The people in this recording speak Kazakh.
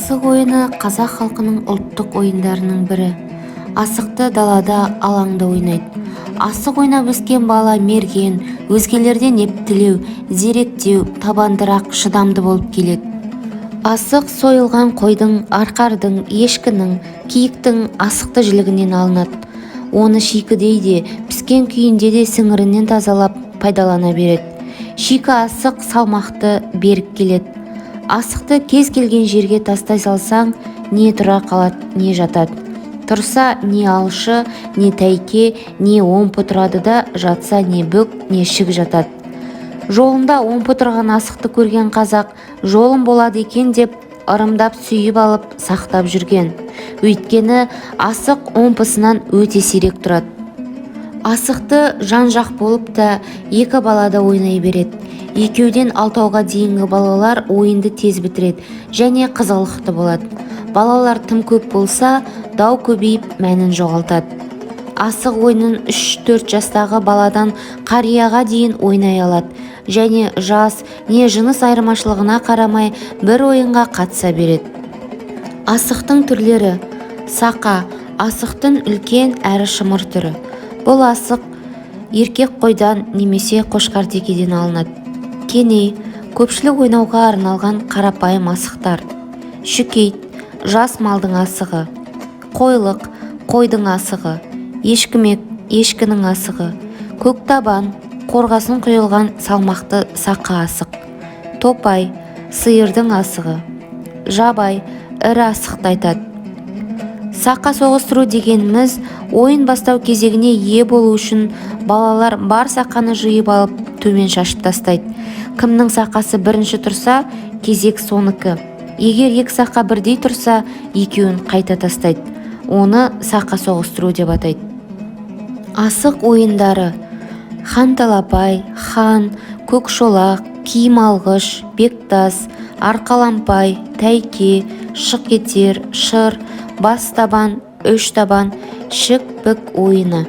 Асық ойыны қазақ халқының ұлттық ойындарының бірі. Асықты далада, алаңда ойнайды. Асық ойнап өскен бала мерген, өзгелерден ептілеу, зеректеу, табандырақ, шыдамды болып келеді. Асық сойылған қойдың, арқардың, ешкінің, киіктің асықты жілігінен алынады. Оны шикідей де, піскен күйінде де сіңірінен тазалап пайдалана береді. Шикі асық салмақты, берік келеді. Асықты кез келген жерге тастай салсаң, не тұра қалады, не жатады. Тұрса не алшы, не тәйке, не омпы тұрады да, жатса не бүк, не шік жатады. Жолында омпы тұрған асықты көрген қазақ, жолым болады екен деп, ырымдап сүйіп алып, сақтап жүрген. Өйткені асық омпысынан өте сирек тұрады. Асықты жан-жақ болып та екі балада ойнай береді. Екеуден алтауға дейінгі балалар ойынды тез бітіреді және қызғылықты болады. Балалар тым көп болса, дау көбейіп мәнін жоғалтады. Асық ойынын 3-4 жастағы баладан қарияға дейін ойнай алады және жас не жыныс айырмашылығына қарамай бір ойынға қатыса береді. Асықтың түрлері. Сақа асықтың үлкен әрі шымыр түрі. Бұл асық еркек қойдан немесе қошқартекеден алынады. Кеней көпшілік ойнауға арналған қарапайым асықтар. Шүкейт жас малдың асығы. Қойлық қойдың асығы. Ешкімек ешкінің асығы. Көктабан қорғасын құйылған салмақты сақа асық. Топай сиырдың асығы. Жабай ірі асықты айтады. Сақа соғыстыру дегеніміз ойын бастау кезегіне ие болу үшін балалар бар сақаны жиып алып төмен шашып тастайды. Кімнің сақасы бірінші тұрса, кезек соныкі. Егер екі сақа бірдей тұрса, екеуін қайта тастайды. Оны сақа соғыстыру деп атайды. Асық ойындары. Хан талапай, хан, көкшолақ, киім алғыш, бектас, арқалампай, тәйке, шық етер, шыр, бас табан, үш табан, шік-пік ойыны.